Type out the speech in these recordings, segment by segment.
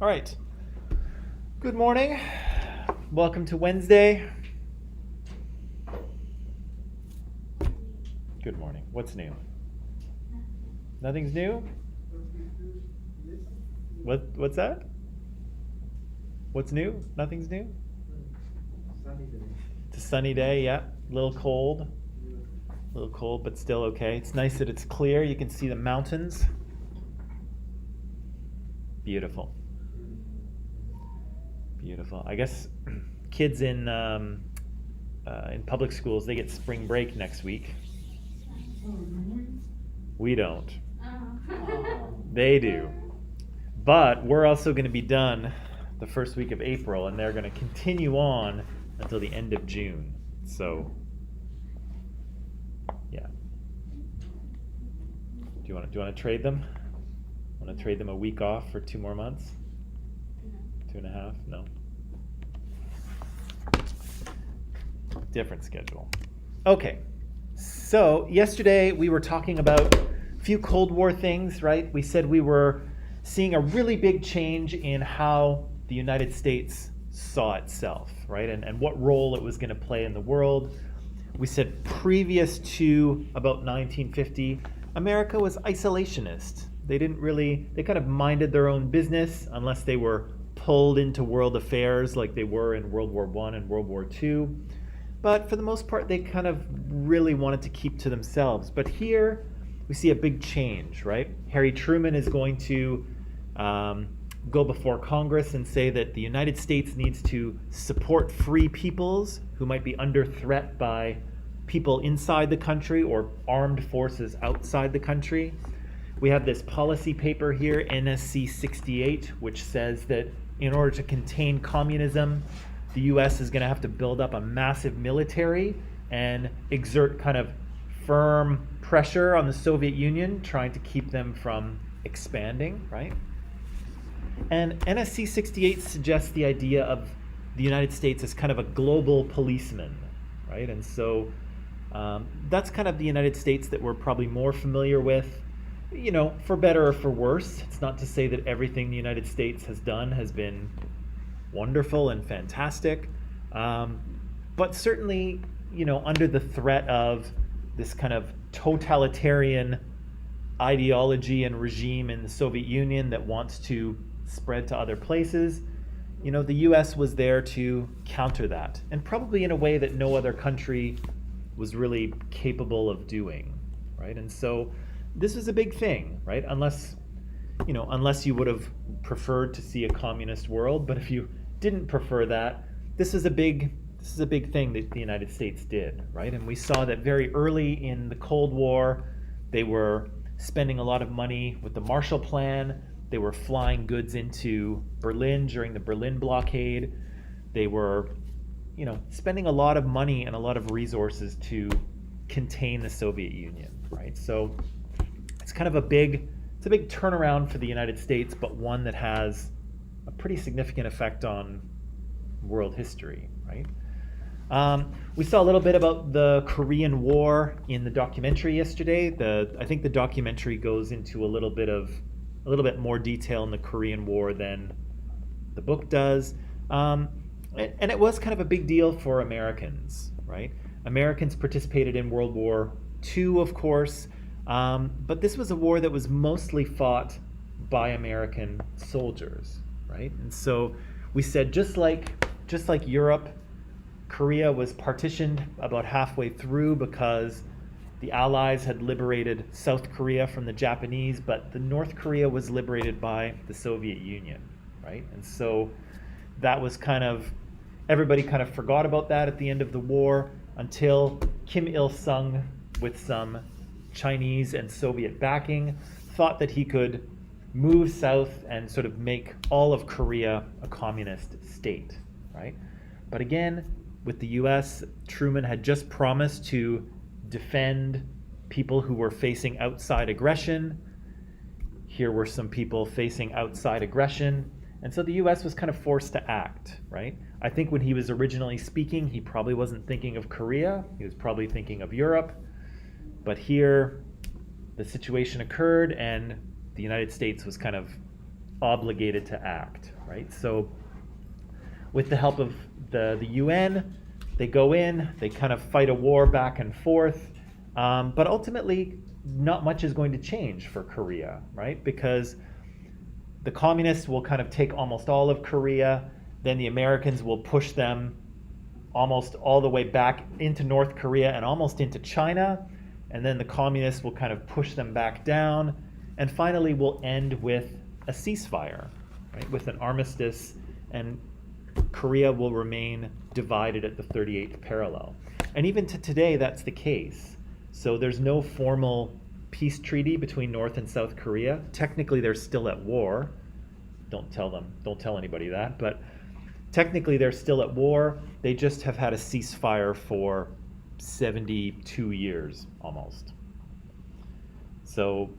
All right. Good morning. Welcome to Wednesday. Good morning. What's new? Nothing's new? What's that? What's new? Nothing's new? It's a sunny day, yeah. A little cold. A little cold, but still okay. It's nice that it's clear. You can see the mountains. Beautiful. Beautiful. I guess kids in public schools, they get spring break next week. We don't. They do. But we're also going to be done the first week of April, and they're going to continue on until the end of June. So, yeah. Do you want to trade them? Want to trade them a week off for 2 more months? 2.5? No. Different schedule. Okay. So yesterday we were talking about a few Cold War things, right? We said we were seeing a really big change in how the United States saw itself, right? And what role it was going to play in the world. We said previous to about 1950, America was isolationist. They kind of minded their own business unless they were pulled into world affairs like they were in World War I and World War II. But for the most part, they kind of really wanted to keep to themselves. But here, we see a big change, right? Harry Truman is going to go before Congress and say that the United States needs to support free peoples who might be under threat by people inside the country or armed forces outside the country. We have this policy paper here, NSC 68, which says that in order to contain communism, the US is going to have to build up a massive military and exert kind of firm pressure on the Soviet Union, trying to keep them from expanding, right? And NSC 68 suggests the idea of the United States as kind of a global policeman, right? And so that's kind of the United States that we're probably more familiar with, you know, for better or for worse. It's not to say that everything the United States has done has been wonderful and fantastic, but certainly, you know, under the threat of this kind of totalitarian ideology and regime in the Soviet Union that wants to spread to other places, you know, the US was there to counter that, and probably in a way that no other country was really capable of doing, right? And so this was a big thing, right? Unless you would have preferred to see a communist world, but if you didn't prefer that, this is a big thing that the United States did, right? And we saw that very early in the Cold War, they were spending a lot of money with the Marshall Plan. They were flying goods into Berlin during the Berlin blockade. They were, you know, spending a lot of money and a lot of resources to contain the Soviet Union, right? So it's kind of a big turnaround for the United States, but one that has a pretty significant effect on world history, right? We saw a little bit about the Korean War in the documentary yesterday. I think the documentary goes into a little bit more detail in the Korean War than the book does. And it was kind of a big deal for Americans, right? Americans participated in World War II, of course, but this was a war that was mostly fought by American soldiers, right? And so we said just like Europe, Korea was partitioned about halfway through because the Allies had liberated South Korea from the Japanese, but the North Korea was liberated by the Soviet Union, right? And so that was everybody kind of forgot about that at the end of the war until Kim Il-sung, with some Chinese and Soviet backing, thought that he could move south and sort of make all of Korea a communist state, right? But again, with the US, Truman had just promised to defend people who were facing outside aggression. Here were some people facing outside aggression. And so the US was kind of forced to act, right? I think when he was originally speaking, he probably wasn't thinking of Korea. He was probably thinking of Europe. But here, the situation occurred and the United States was kind of obligated to act, right? So with the help of the UN, they go in, they kind of fight a war back and forth, but ultimately not much is going to change for Korea, right? Because the communists will kind of take almost all of Korea, then the Americans will push them almost all the way back into North Korea and almost into China, and then the communists will kind of push them back down, and finally we'll end with a ceasefire, right? With an armistice, and Korea will remain divided at the 38th parallel. And even to today, that's the case. So there's no formal peace treaty between North and South Korea. Technically, they're still at war. Don't tell anybody that, but technically they're still at war. They just have had a ceasefire for 72 years almost. So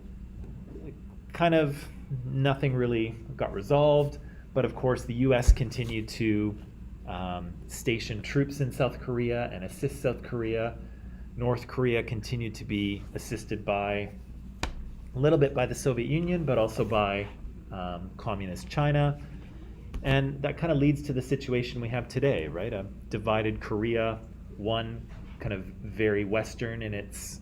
kind of nothing really got resolved, but of course the US continued to station troops in South Korea and assist South Korea. North Korea continued to be assisted by a little bit by the Soviet Union, but also by communist China. And that kind of leads to the situation we have today, right? A divided Korea, one kind of very Western in its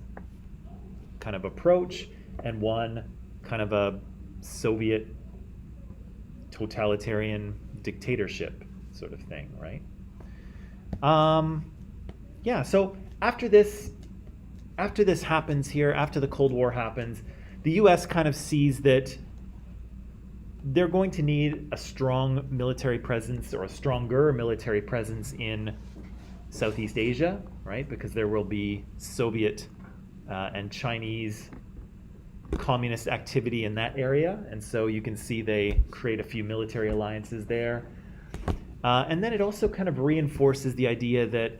kind of approach, and one kind of a Soviet totalitarian dictatorship sort of thing, right? Yeah, so after this happens here, after the Cold War happens, the US kind of sees that they're going to need a strong military presence, or a stronger military presence in Southeast Asia, right? Because there will be Soviet and Chinese communist activity in that area. And so you can see they create a few military alliances there. And then it also kind of reinforces the idea that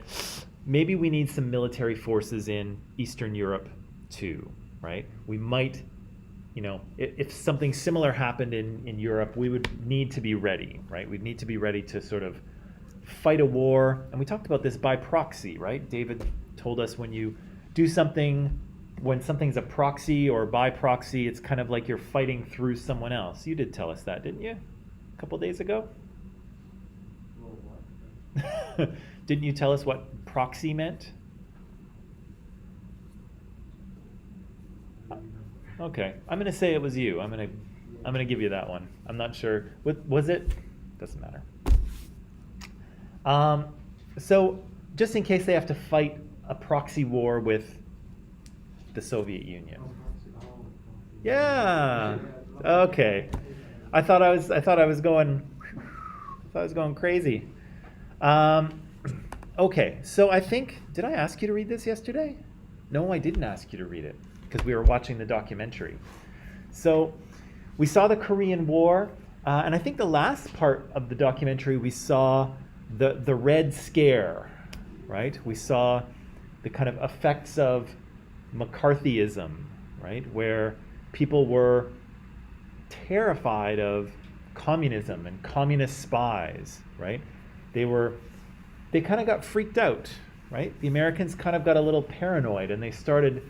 maybe we need some military forces in Eastern Europe too, right? We might, if something similar happened in Europe, we would need to be ready, right? We'd need to be ready to sort of fight a war. And we talked about this by proxy, right? David told us when you do something, when something's a proxy or by proxy, it's kind of like you're fighting through someone else. You did tell us that, didn't you? A couple days ago? Didn't you tell us what proxy meant? Okay, I'm going to say it was you. I'm going to give you that one. I'm not sure. Was it? Doesn't matter. So just in case they have to fight a proxy war with the Soviet Union. Yeah. Okay. I thought I was going crazy. Okay. So I think, did I ask you to read this yesterday? No, I didn't ask you to read it because we were watching the documentary. So we saw the Korean War, and I think the last part of the documentary we saw the Red Scare, right? We saw the kind of effects of McCarthyism, right? Where people were terrified of communism and communist spies, right? They kind of got freaked out, right? The Americans kind of got a little paranoid, and they started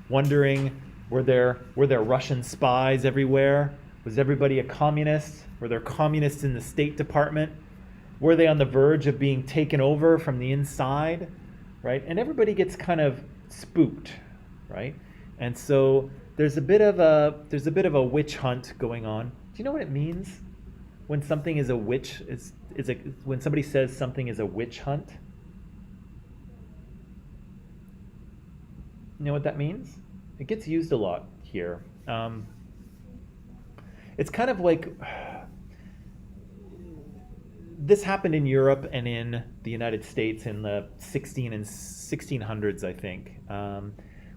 wondering, were there Russian spies everywhere? Was everybody a communist? Were there communists in the State Department? Were they on the verge of being taken over from the inside, right? And everybody gets kind of spooked, right? And so there's a bit of a witch hunt going on. Do you know what it means when something is a witch? When somebody says something is a witch hunt? You know what that means? It gets used a lot here. It's kind of like this happened in Europe and in the United States in the 1600s, I think,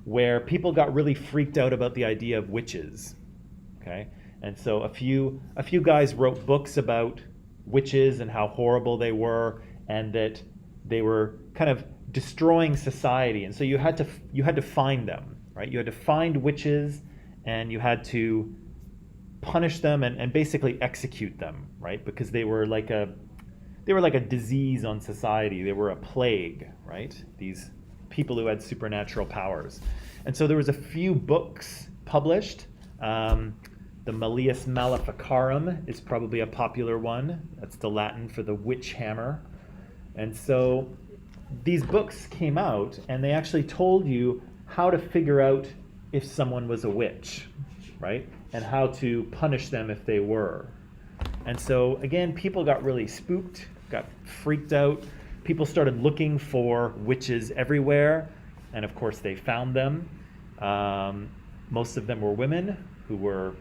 where people got really freaked out about the idea of witches. Okay, and so a few guys wrote books about witches and how horrible they were, and that they were kind of destroying society. And so you had to find them, right? You had to find witches, and you had to punish them and basically execute them, right? Because they were like a disease on society. They were a plague, right? These people who had supernatural powers. And so there was a few books published The Malleus Maleficarum is probably a popular one. That's the Latin for the witch hammer. And so these books came out, and they actually told you how to figure out if someone was a witch, right? And how to punish them if they were. And so, again, people got really spooked, got freaked out. People started looking for witches everywhere, and of course they found them. Most of them were women who were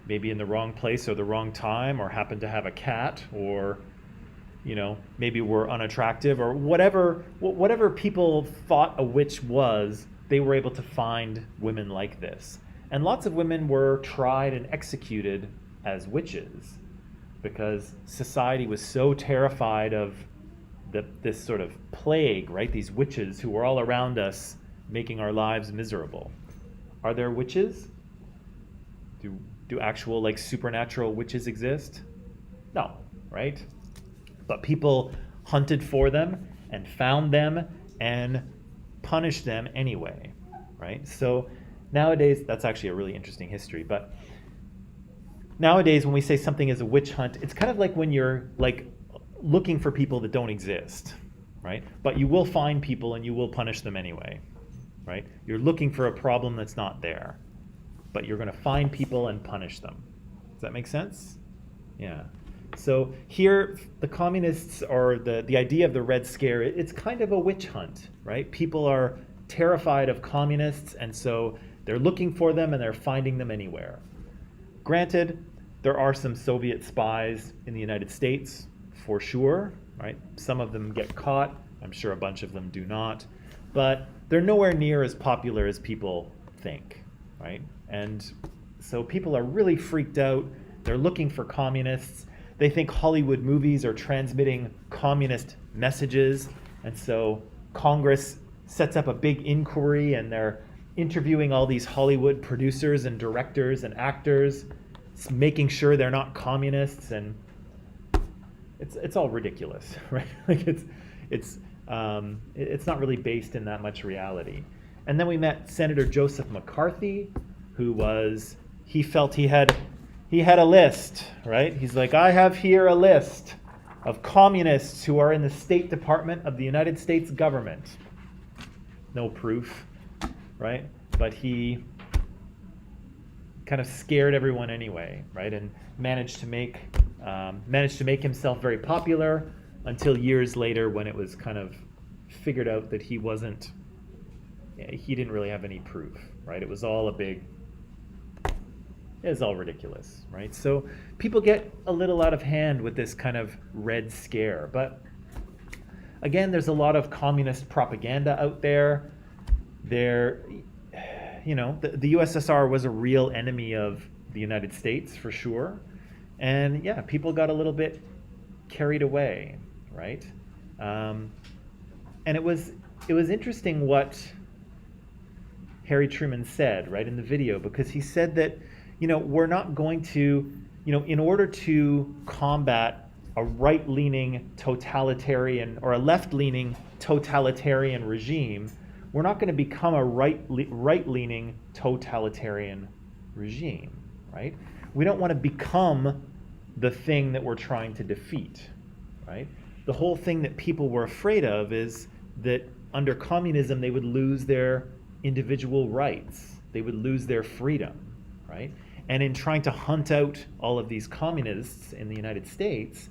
maybe in the wrong place or the wrong time, or happened to have a cat, or maybe were unattractive, or whatever people thought a witch was, they were able to find women like this. And lots of women were tried and executed as witches because society was so terrified of this sort of plague, right? These witches who were all around us making our lives miserable. Are there witches? Do actual supernatural witches exist? No, right? But people hunted for them and found them and punished them anyway, right? So nowadays, that's actually a really interesting history, but nowadays when we say something is a witch hunt, it's kind of like when you're looking for people that don't exist, right? But you will find people and you will punish them anyway, right? You're looking for a problem that's not there, but you're going to find people and punish them. Does that make sense? Yeah. So here, the communists, or the idea of the Red Scare, it's kind of a witch hunt, right? People are terrified of communists, and so they're looking for them and they're finding them anywhere. Granted, there are some Soviet spies in the United States, for sure, right? Some of them get caught. I'm sure a bunch of them do not. But they're nowhere near as popular as people think, right? And so people are really freaked out. They're looking for communists. They think Hollywood movies are transmitting communist messages. And so Congress sets up a big inquiry, and they're interviewing all these Hollywood producers and directors and actors, making sure they're not communists. And it's all ridiculous, right? It's not really based in that much reality. And then we met Senator Joseph McCarthy, he felt he had a list, right? He's like, I have here a list of communists who are in the State Department of the United States government. No proof, right? But he kind of scared everyone anyway, right? And managed to make himself very popular until years later, when it was kind of figured out that he didn't really have any proof, right? It was all ridiculous, right? So people get a little out of hand with this kind of Red Scare. But again, there's a lot of communist propaganda out there. The USSR was a real enemy of the United States, for sure. And yeah, people got a little bit carried away, right? And it was interesting what Harry Truman said, right, in the video, because he said that, we're not going to, in order to combat a right-leaning totalitarian or a left-leaning totalitarian regime, we're not going to become a right-leaning totalitarian regime, right? We don't want to become the thing that we're trying to defeat, right? The whole thing that people were afraid of is that under communism, they would lose their individual rights. They would lose their freedom, right? And in trying to hunt out all of these communists in the United States,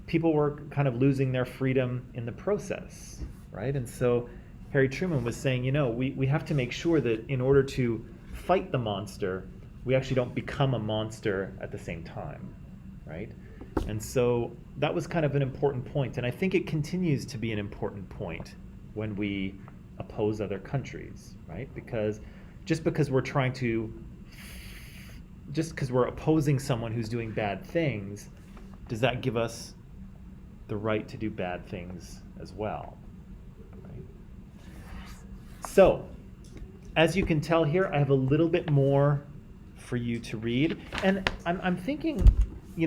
people were kind of losing their freedom in the process, right? And so Harry Truman was saying, we have to make sure that in order to fight the monster, we actually don't become a monster at the same time, right? And so that was kind of an important point. And I think it continues to be an important point when we oppose other countries, right? Because just because we're opposing someone who's doing bad things, does that give us the right to do bad things as well? Right? So, as you can tell here, I have a little bit more for you to read. And I'm thinking,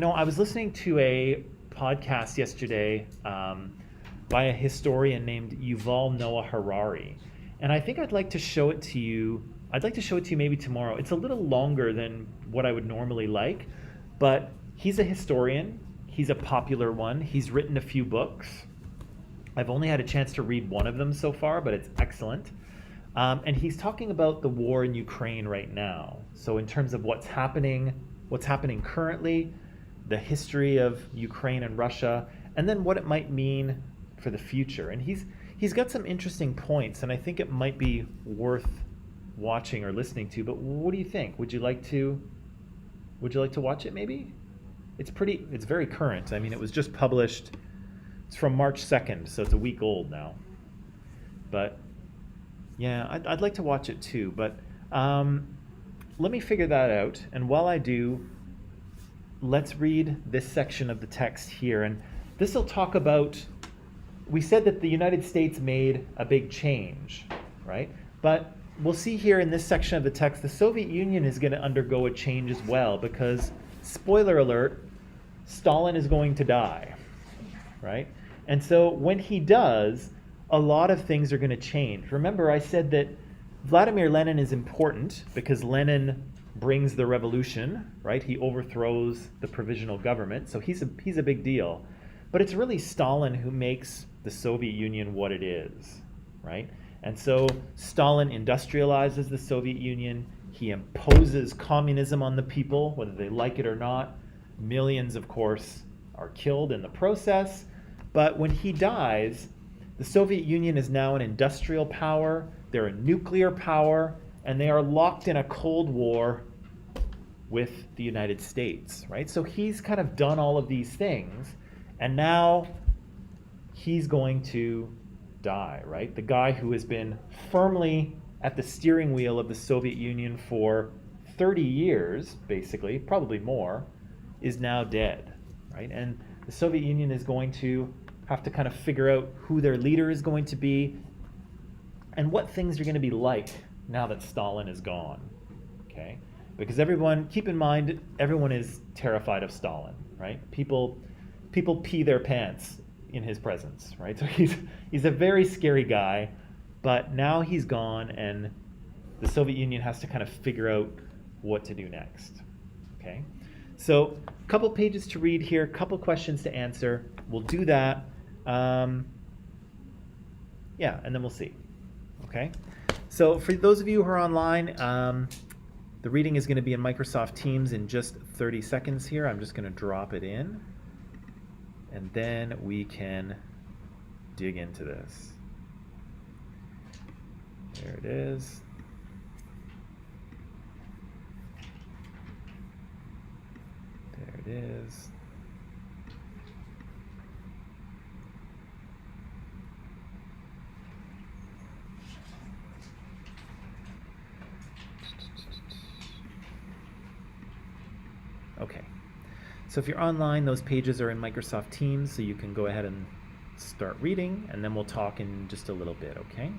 I was listening to a podcast yesterday by a historian named Yuval Noah Harari. And I think I'd like to show it to you I'd like to show it to you maybe tomorrow. It's a little longer than what I would normally like, but he's a historian. He's a popular one. He's written a few books. I've only had a chance to read one of them so far, but it's excellent. And he's talking about the war in Ukraine right now. So in terms of what's happening currently, the history of Ukraine and Russia, and then what it might mean for the future. And he's got some interesting points, and I think it might be worth watching or listening to. But what do you think? Would you like to watch it maybe? It's very current. I mean, it was just published. It's from March 2nd, so it's a week old now. But yeah, I'd like to watch it too. But let me figure that out. And while I do, let's read this section of the text here. And this will talk about, we said that the United States made a big change, right? But we'll see here in this section of the text, the Soviet Union is going to undergo a change as well, because, spoiler alert, Stalin is going to die, right? And so when he does, a lot of things are going to change. Remember, I said that Vladimir Lenin is important because Lenin brings the revolution, right? He overthrows the provisional government, so he's a big deal. But it's really Stalin who makes the Soviet Union what it is, right? And so Stalin industrializes the Soviet Union. He imposes communism on the people, whether they like it or not. Millions, of course, are killed in the process. But when he dies, the Soviet Union is now an industrial power, they're a nuclear power, and they are locked in a Cold War with the United States, right? So he's kind of done all of these things, and now he's going to die, right? The guy who has been firmly at the steering wheel of the Soviet Union for 30 years, basically, probably more, is now dead, right? And the Soviet Union is going to have to kind of figure out who their leader is going to be and what things are going to be like now that Stalin is gone, okay? Because everyone, keep in mind, everyone is terrified of Stalin, right? People pee their pants in his presence, right? So he's a very scary guy, but now he's gone and the Soviet Union has to kind of figure out what to do next, okay? So a couple pages to read here, a couple questions to answer. We'll do that. Yeah, and then we'll see. Okay? So for those of you who are online, the reading is going to be in Microsoft Teams in just 30 seconds here. I'm just going to drop it in, and then we can dig into this. There it is. There it is. Okay, so if you're online, those pages are in Microsoft Teams, so you can go ahead and start reading, and then we'll talk in just a little bit, okay?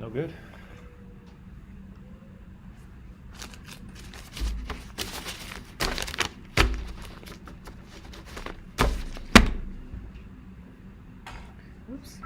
No good. Oops.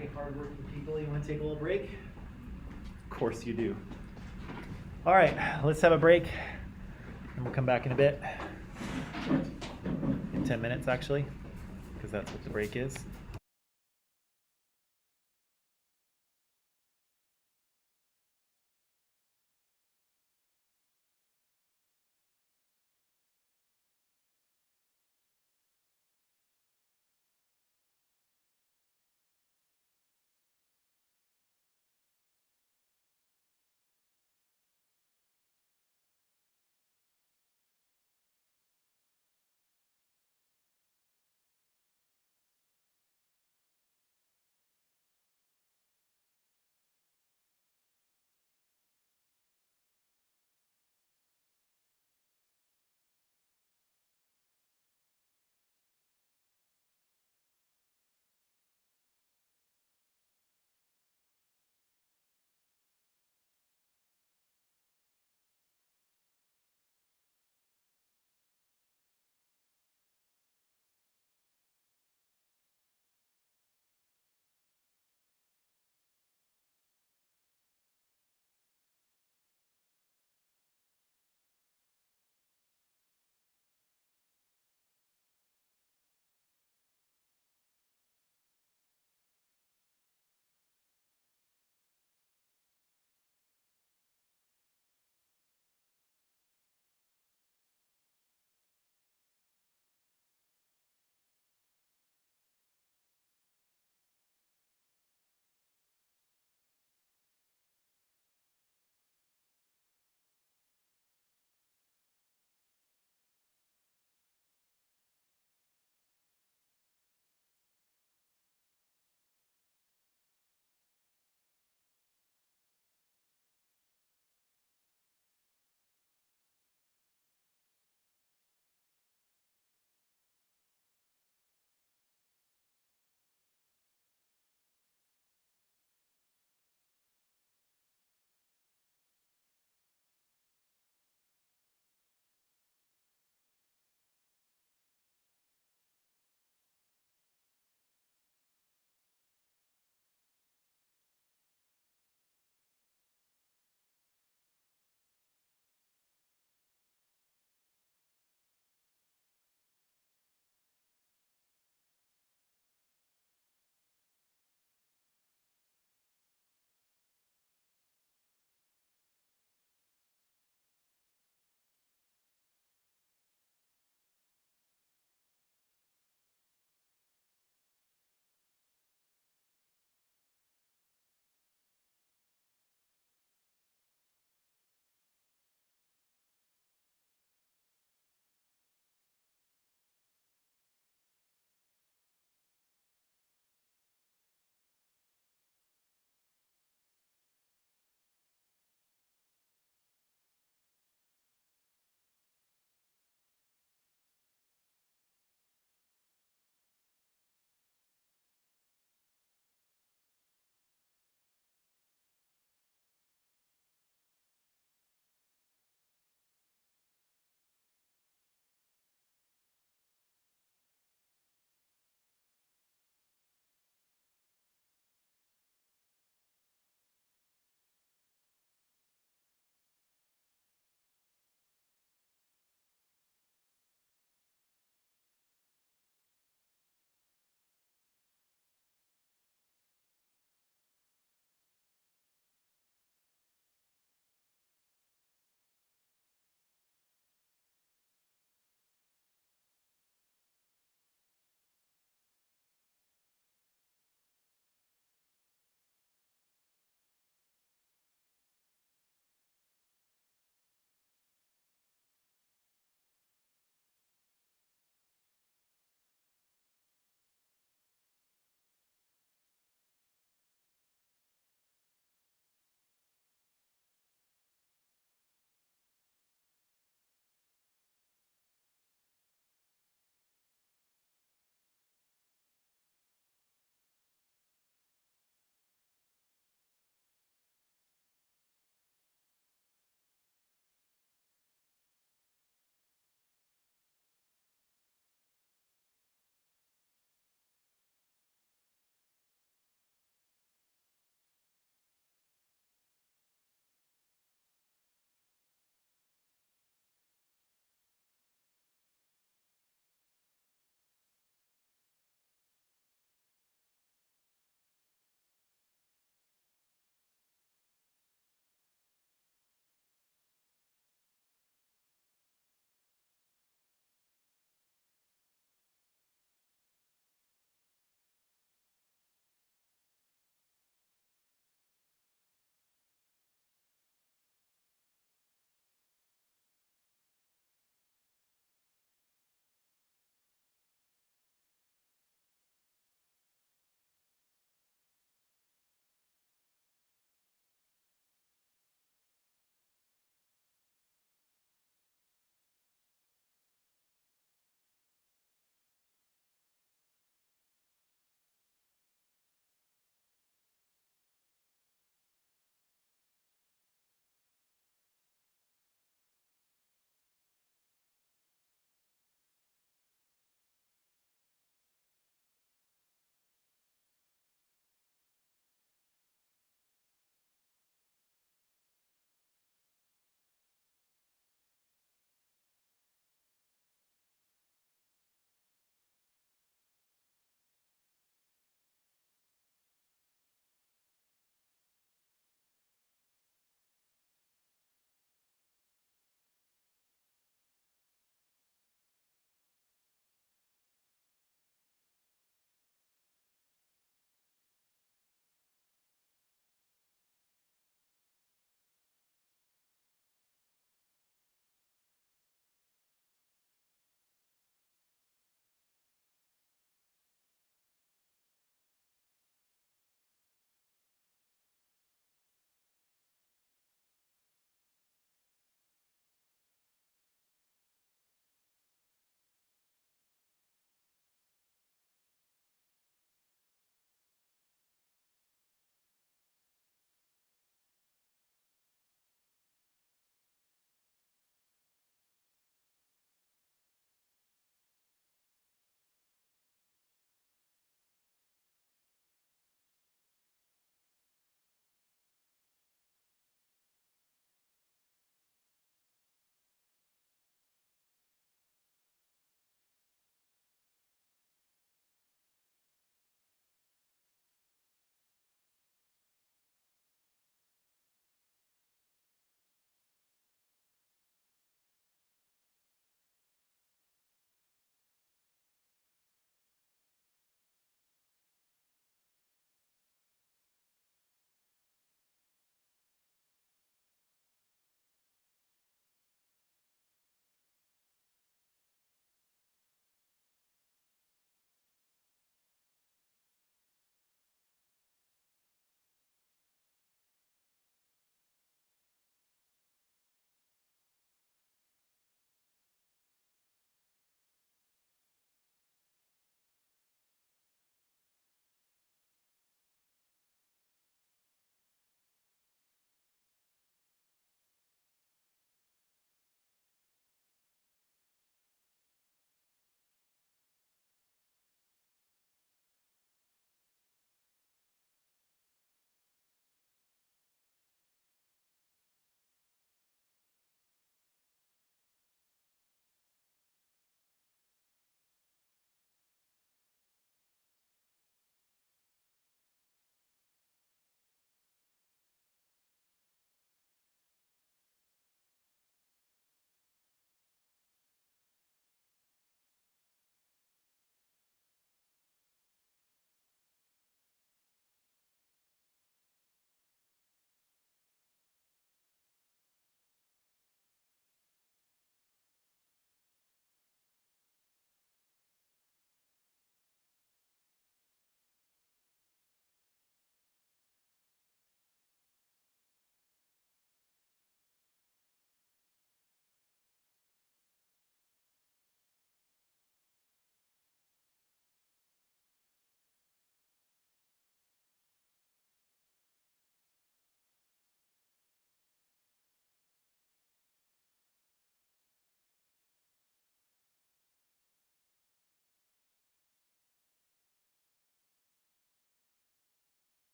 Okay, hardworking people, you want to take a little break? Of course you do. All right, let's have a break, and we'll come back in a bit. In 10 minutes, actually, because that's what the break is.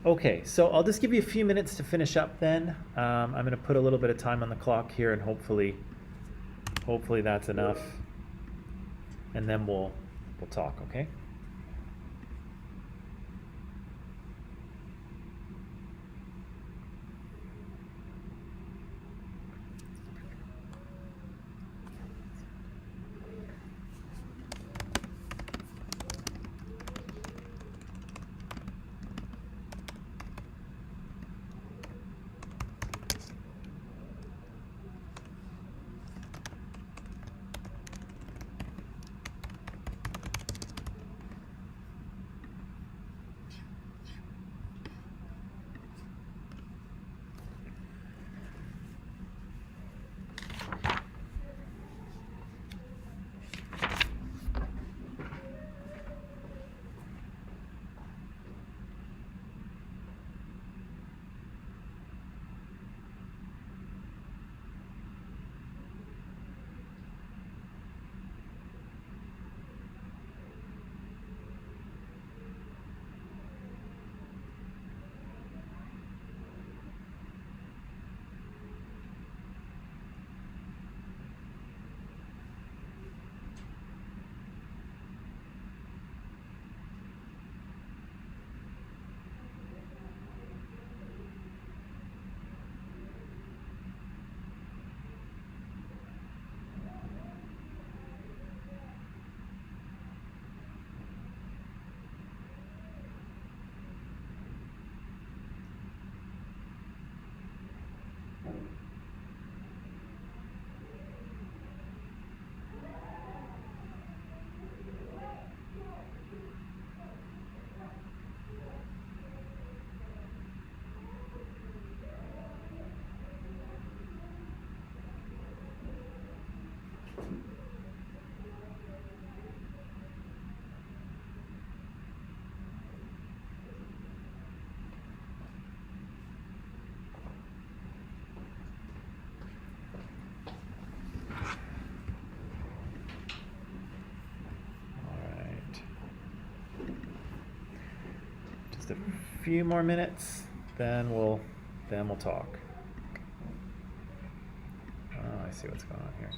Okay, so I'll just give you a few minutes to finish up then. I'm going to put a little bit of time on the clock here, and hopefully that's enough. And then we'll talk, okay? Just a few more minutes, then we'll talk. Oh, I see what's going on here.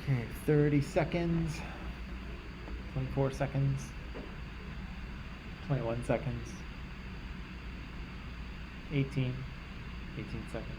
Okay, 30 seconds, 24 seconds, 21 seconds, 18 seconds.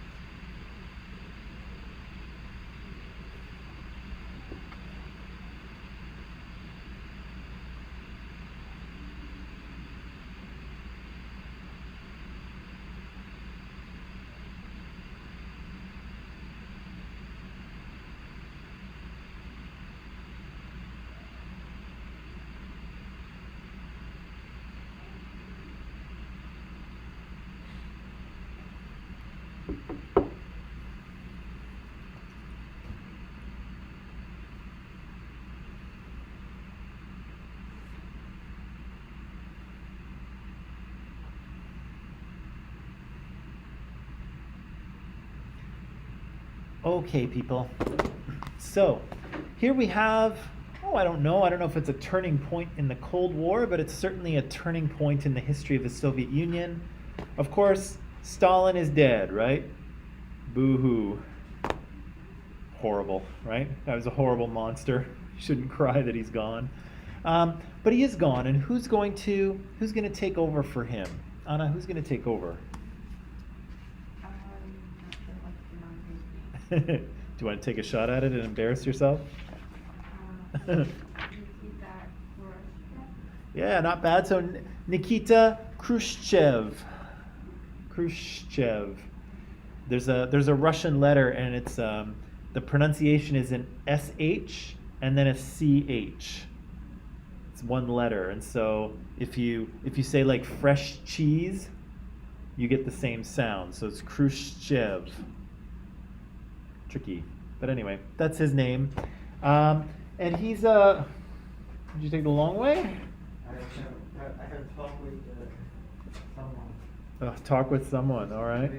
Okay, people. So here we have, I don't know if it's a turning point in the Cold War, but it's certainly a turning point in the history of the Soviet Union. Of course, Stalin is dead, right? Boo-hoo. Horrible, right? That was a horrible monster. You shouldn't cry that he's gone. But he is gone, and who's going to take over for him? Anna, who's going to take over? Do you want to take a shot at it and embarrass yourself? Yeah, not bad. So Nikita Khrushchev. There's a Russian letter, and it's the pronunciation is an SH and then a CH. It's one letter, and so if you say like fresh cheese, you get the same sound. So it's Khrushchev. Tricky, but anyway, that's his name, and he's did you take the long way? I have talked with someone. Talk with someone, all right.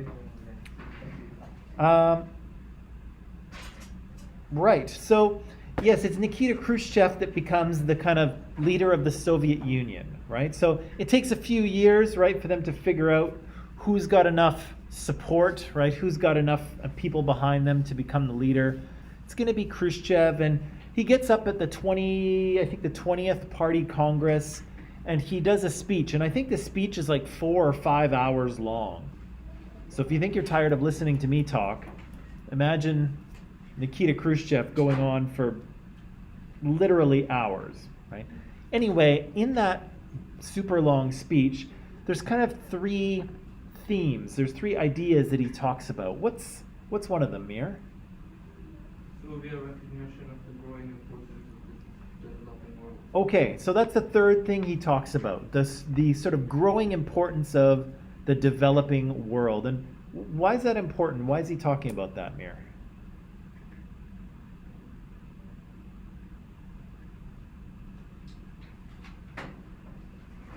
Right, so yes, it's Nikita Khrushchev that becomes the kind of leader of the Soviet Union, right? So it takes a few years, right, for them to figure out who's got enough support, right? Who's got enough people behind them to become the leader? It's going to be Khrushchev, and he gets up at the 20th Party Congress, and he does a speech, and I think the speech is like 4 or 5 hours long. So if you think you're tired of listening to me talk, imagine Nikita Khrushchev going on for literally hours, right? Anyway, in that super long speech, there's kind of three themes. There's three ideas that he talks about. What's one of them, Mir? Soviet recognition of the growing importance of the developing world. Okay, so that's the third thing he talks about, the sort of growing importance of the developing world. And why is that important? Why is he talking about that, Mir?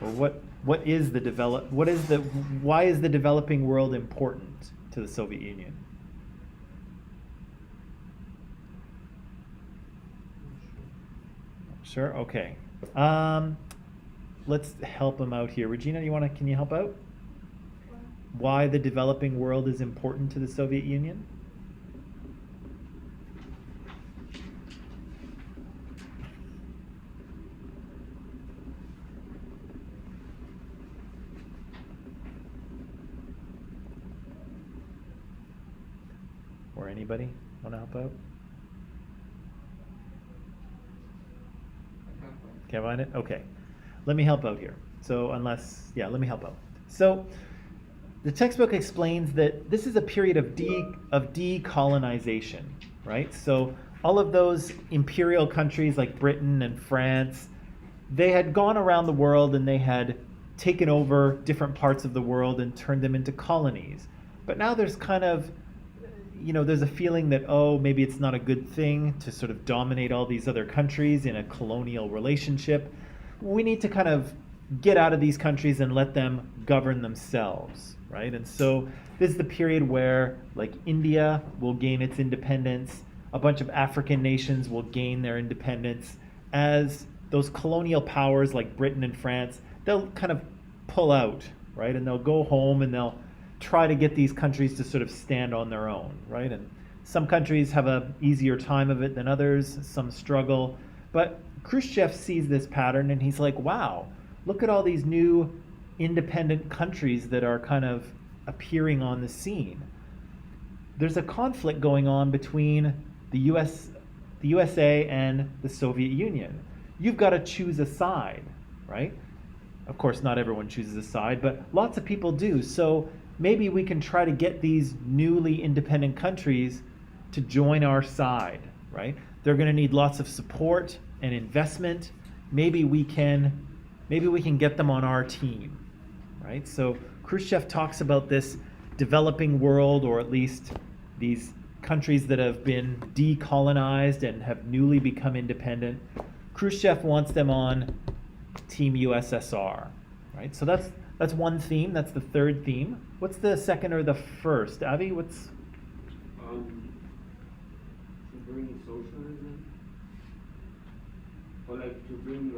Or why is the developing world important to the Soviet Union? Sure, okay. Let's help him out here. Regina, can you help out? Why the developing world is important to the Soviet Union? Or anybody want to help out? Can't find it? Okay. Let me help out here. Let me help out. So the textbook explains that this is a period of decolonization, right? So all of those imperial countries like Britain and France, they had gone around the world and they had taken over different parts of the world and turned them into colonies. But now there's kind of, there's a feeling that, maybe it's not a good thing to sort of dominate all these other countries in a colonial relationship. We need to kind of get out of these countries and let them govern themselves, right? And so this is the period where, like, India will gain its independence, a bunch of African nations will gain their independence, as those colonial powers like Britain and France, they'll kind of pull out, right? And they'll go home and they'll try to get these countries to sort of stand on their own, right? And Some countries have a easier time of it than others, some struggle. But Khrushchev sees this pattern and he's like, wow, look at all these new independent countries that are kind of appearing on the scene. There's a conflict going on between the USA and the Soviet Union. You've got to choose a side, right? Of course, not everyone chooses a side, but lots of people do. So maybe we can try to get these newly independent countries to join our side, right? They're going to need lots of support and investment. Maybe we can get them on our team, right? So Khrushchev talks about this developing world, or at least these countries that have been decolonized and have newly become independent. Khrushchev wants them on Team USSR, right? So that's one theme. That's the third theme. What's the second or the first? Avi, what's? To bring socialism, or like to bring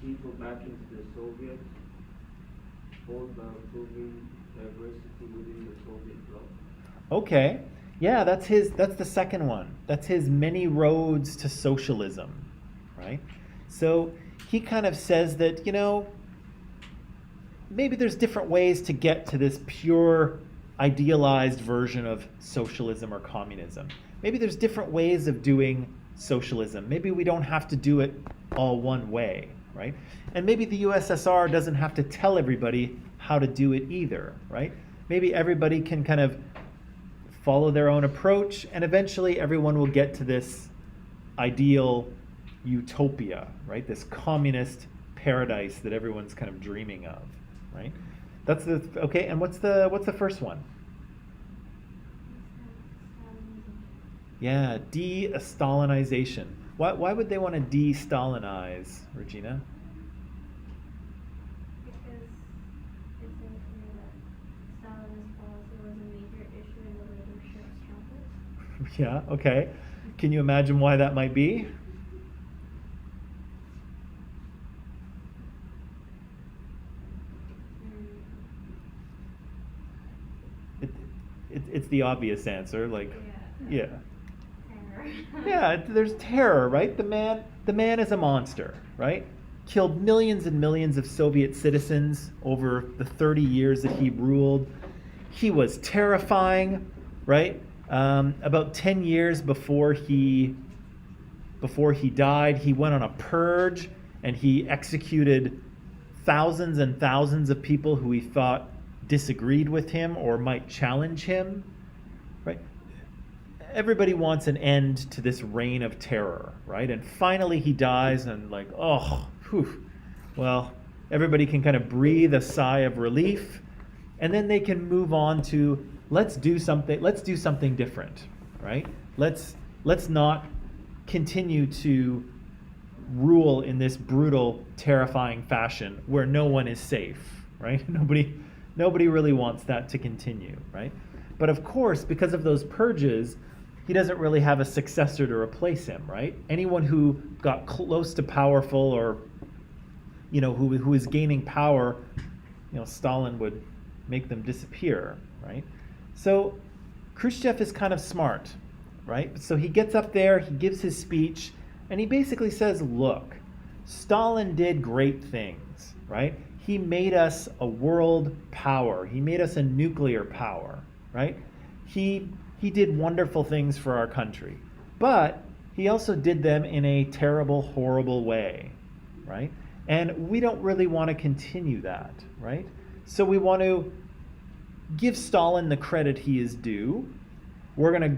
people back into the Soviet, both by improving diversity within the Soviet bloc. Okay. Yeah, that's the second one. That's his many roads to socialism, right? So he kind of says that, maybe there's different ways to get to this pure idealized version of socialism or communism. Maybe there's different ways of doing socialism. Maybe we don't have to do it all one way, right? And maybe the USSR doesn't have to tell everybody how to do it either, right? Maybe everybody can kind of follow their own approach, and eventually everyone will get to this ideal utopia, right? This communist paradise that everyone's kind of dreaming of, right? That's okay. And what's the first one? Yeah, de-Stalinization. Why would they want to de-Stalinize, Regina? Because it's unclear that Stalinist policy was a major issue in the leadership struggle. Yeah, okay. Can you imagine why that might be? It's the obvious answer, like, yeah. Terror. Yeah, there's terror, right? The man is a monster, right? Killed millions and millions of Soviet citizens over the 30 years that he ruled. He was terrifying, right? About 10 years before he died, he went on a purge and he executed thousands and thousands of people who he thought disagreed with him or might challenge him, right? Everybody wants an end to this reign of terror, right? And finally he dies and like, oh, whew. Well, everybody can kind of breathe a sigh of relief, and then they can move on to let's do something different, right? Let's not continue to rule in this brutal, terrifying fashion where no one is safe, right? Nobody really wants that to continue, right? But of course, because of those purges, he doesn't really have a successor to replace him, right? Anyone who got close to powerful or, who is gaining power, Stalin would make them disappear, right? So Khrushchev is kind of smart, right? So he gets up there, he gives his speech, and he basically says, look, Stalin did great things, right? He made us a world power. He made us a nuclear power, right? He did wonderful things for our country, but he also did them in a terrible, horrible way, right? And we don't really want to continue that, right? So we want to give Stalin the credit he is due. We're going to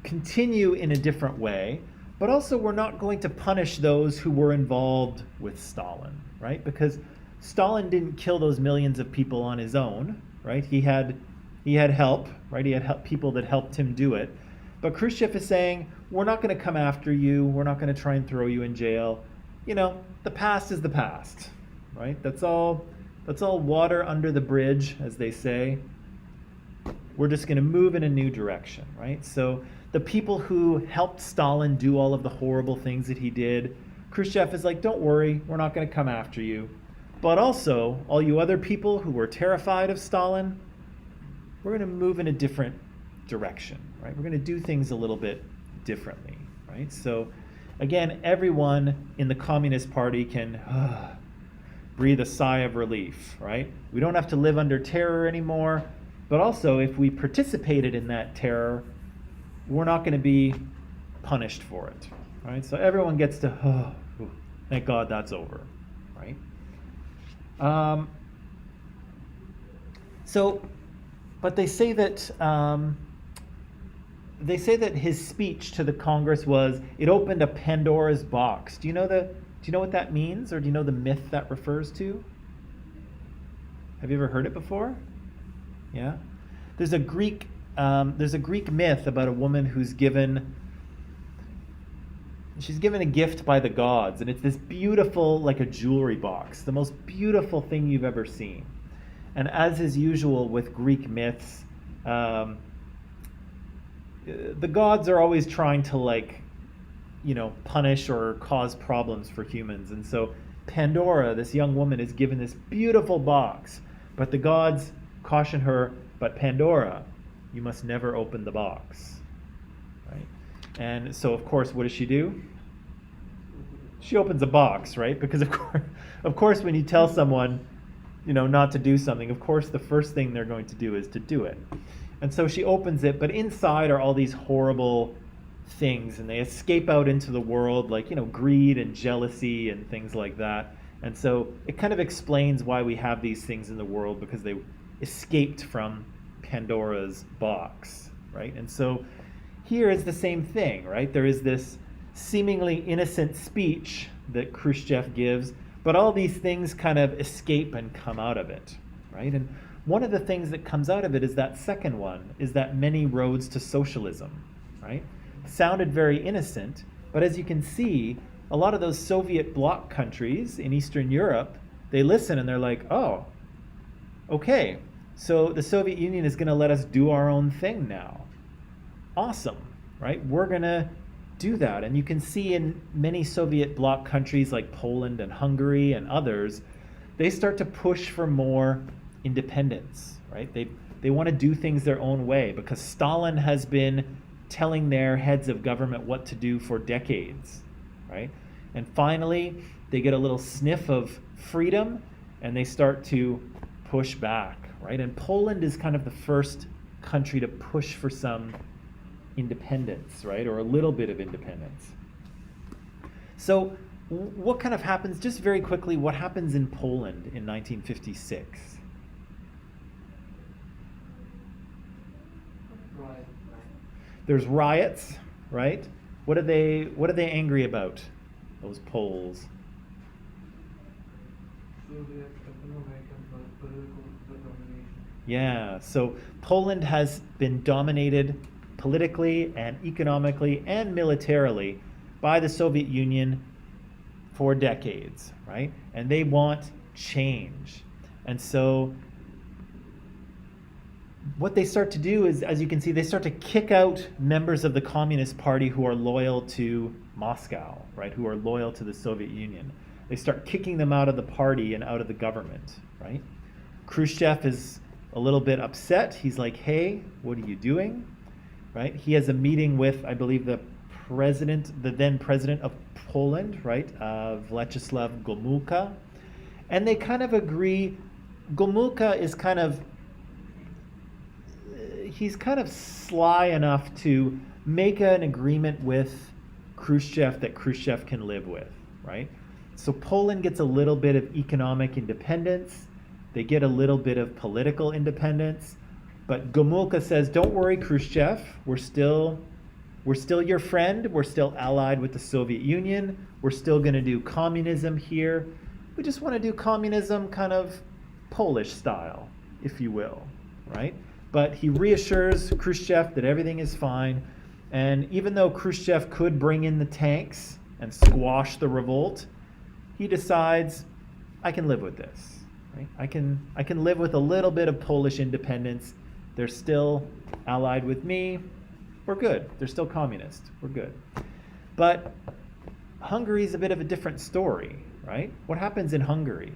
continue in a different way, but also we're not going to punish those who were involved with Stalin, right? Because Stalin didn't kill those millions of people on his own, right? He had help, right? He had people that helped him do it. But Khrushchev is saying, we're not going to come after you. We're not going to try and throw you in jail. The past is the past, right? That's all water under the bridge, as they say. We're just going to move in a new direction, right? So the people who helped Stalin do all of the horrible things that he did, Khrushchev is like, don't worry, we're not going to come after you. But also, all you other people who were terrified of Stalin, we're going to move in a different direction, right? We're going to do things a little bit differently, right? So again, everyone in the Communist Party can breathe a sigh of relief, right? We don't have to live under terror anymore, but also if we participated in that terror, we're not going to be punished for it, right? So everyone gets to, thank God that's over, right? But they say that his speech to the Congress was, it opened a Pandora's box. Do you know what that means, or do you know the myth that refers to? Have you ever heard it before? Yeah. There's a Greek myth about a woman who's given a gift by the gods, and it's this beautiful, like a jewelry box, the most beautiful thing you've ever seen. And as is usual with Greek myths, the gods are always trying to punish or cause problems for humans. And so Pandora, this young woman, is given this beautiful box, but the gods caution her, but Pandora, you must never open the box, right? And so of course, what does she do? She opens the box, right? Because of course when you tell someone, not to do something, of course the first thing they're going to do is to do it. And so she opens it, but inside are all these horrible things, and they escape out into the world, like, greed and jealousy and things like that. And so it kind of explains why we have these things in the world, because they escaped from Pandora's box, right? And so here is the same thing, right? There is this seemingly innocent speech that Khrushchev gives, but all these things kind of escape and come out of it, right? And one of the things that comes out of it is that second one, is that many roads to socialism, right? Sounded very innocent, but as you can see, a lot of those Soviet bloc countries in Eastern Europe, they listen and they're like, oh, okay, so the Soviet Union is going to let us do our own thing now. Awesome, right? We're going to do that. And you can see in many Soviet bloc countries like Poland and Hungary and others, they start to push for more independence, right? They want to do things their own way, because Stalin has been telling their heads of government what to do for decades, right? And finally, they get a little sniff of freedom and they start to push back, right? And Poland is kind of the first country to push for some independence, right? Or a little bit of independence. So what kind of happens, just very quickly, what happens in Poland in 1956? Right. There's riots, right? What are they angry about, those Poles? Soviet economic and political domination. Yeah, so Poland has been dominated politically and economically and militarily by the Soviet Union for decades, right? And they want change. And so what they start to do is, as you can see, they start to kick out members of the Communist Party who are loyal to Moscow, right? Who are loyal to the Soviet Union. They start kicking them out of the party and out of the government, right? Khrushchev is a little bit upset. He's like, hey, what are you doing? Right? He has a meeting with, I believe, the then president of Poland, right? Vyacheslav Gomulka. And they kind of agree. Gomulka is he's kind of sly enough to make an agreement with Khrushchev that Khrushchev can live with, right? So Poland gets a little bit of economic independence. They get a little bit of political independence. But Gomulka says, don't worry, Khrushchev, we're still your friend. We're still allied with the Soviet Union. We're still going to do communism here. We just want to do communism kind of Polish style, if you will, right? But he reassures Khrushchev that everything is fine. And even though Khrushchev could bring in the tanks and squash the revolt, he decides, I can live with this, right? I can live with a little bit of Polish independence. They're still allied with me. We're good. They're still communist. We're good. But Hungary is a bit of a different story, right? What happens in Hungary?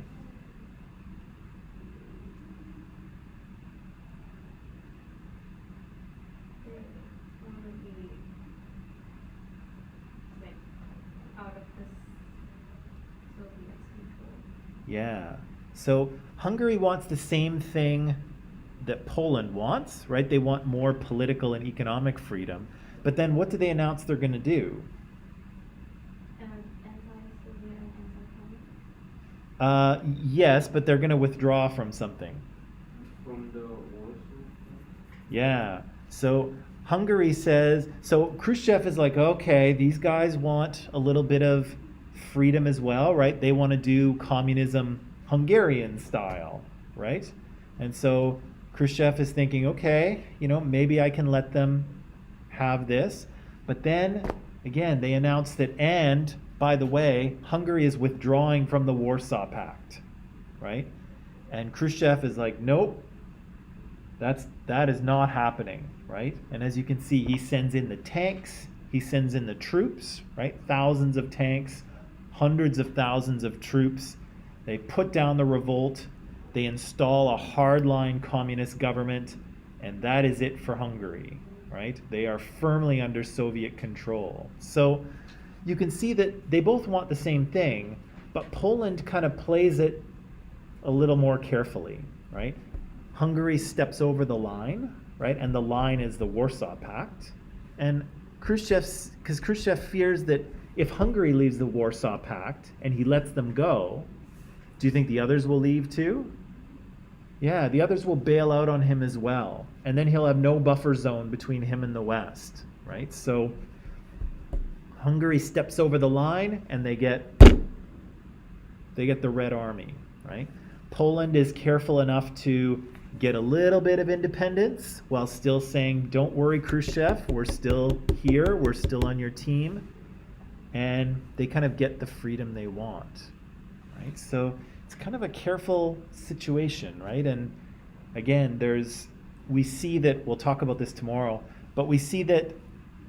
Yeah. So Hungary wants the same thing that Poland wants, right? They want more political and economic freedom. But then what do they announce they're going to do? Anti-Soviet and anti-communist. Yes, but they're going to withdraw from something. From the Warsaw Pact? Yeah. So Hungary says, so Khrushchev is like, okay, these guys want a little bit of freedom as well, right? They want to do communism Hungarian style, right? And so Khrushchev is thinking, okay, maybe I can let them have this. But then, again, they announce that, and by the way, Hungary is withdrawing from the Warsaw Pact, right? And Khrushchev is like, nope, that is not happening, right? And as you can see, he sends in the tanks, he sends in the troops, right? Thousands of tanks, hundreds of thousands of troops. They put down the revolt, they install a hardline communist government, and that is it for Hungary, right? They are firmly under Soviet control. So you can see that they both want the same thing, but Poland kind of plays it a little more carefully, right? Hungary steps over the line, right? And the line is the Warsaw Pact. And because Khrushchev fears that if Hungary leaves the Warsaw Pact and he lets them go, do you think the others will leave too? Yeah, the others will bail out on him as well. And then he'll have no buffer zone between him and the West, right? So Hungary steps over the line and they get the Red Army, right? Poland is careful enough to get a little bit of independence while still saying, don't worry, Khrushchev, we're still here, we're still on your team. And they kind of get the freedom they want, right? So it's kind of a careful situation, right? And again, we see that, we'll talk about this tomorrow, but we see that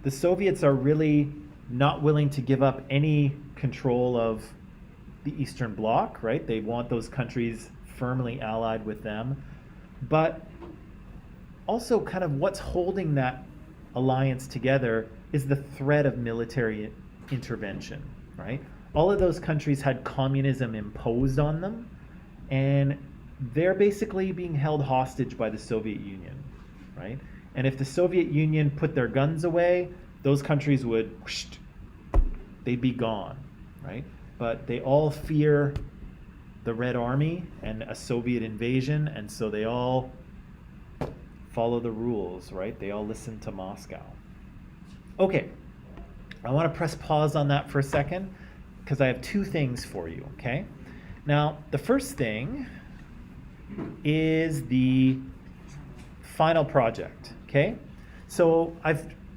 the Soviets are really not willing to give up any control of the Eastern Bloc, right? They want those countries firmly allied with them. But also kind of what's holding that alliance together is the threat of military intervention, right? All of those countries had communism imposed on them, and they're basically being held hostage by the Soviet Union, right? And if the Soviet Union put their guns away, those countries they'd be gone, right? But they all fear the Red Army and a Soviet invasion, and so they all follow the rules, right? They all listen to Moscow. Okay, I want to press pause on that for a second because I have two things for you, okay? Now, the first thing is the final project, okay? So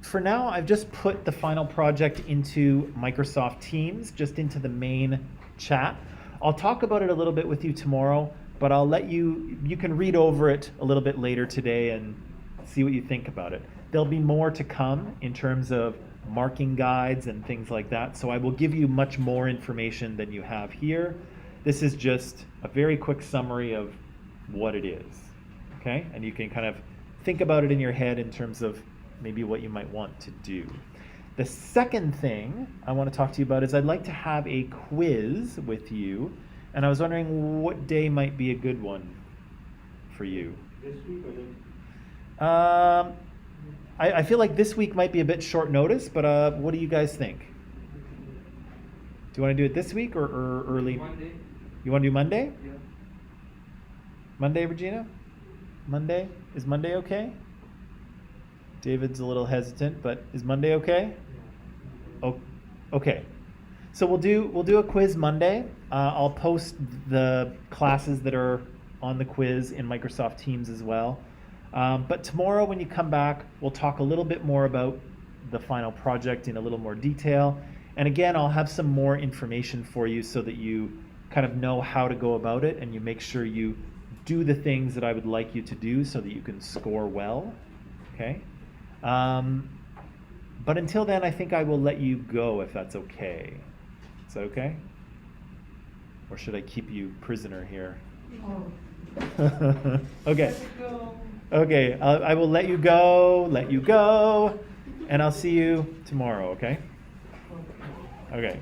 for now, I've just put the final project into Microsoft Teams, just into the main chat. I'll talk about it a little bit with you tomorrow, but I'll let you can read over it a little bit later today and see what you think about it. There'll be more to come in terms of marking guides and things like that, so I will give you much more information than you have here. This is just a very quick summary of what it is, okay? And you can kind of think about it in your head in terms of maybe what you might want to do. The second thing I want to talk to you about is I'd like to have a quiz with you, and I was wondering what day might be a good one for you. This week or next? I feel like this week might be a bit short notice, but what do you guys think? Do you want to do it this week or early? Monday. You want to do Monday? Yeah. Monday, Regina? Monday? Is Monday okay? David's a little hesitant, but is Monday okay? Oh, okay. So we'll do a quiz Monday. I'll post the classes that are on the quiz in Microsoft Teams as well. But tomorrow when you come back, we'll talk a little bit more about the final project in a little more detail. And again, I'll have some more information for you so that you kind of know how to go about it and you make sure you do the things that I would like you to do so that you can score well, okay? But until then, I think I will let you go if that's okay. Is that okay? Or should I keep you prisoner here? Okay. Okay, I will let you go, and I'll see you tomorrow, okay? Okay.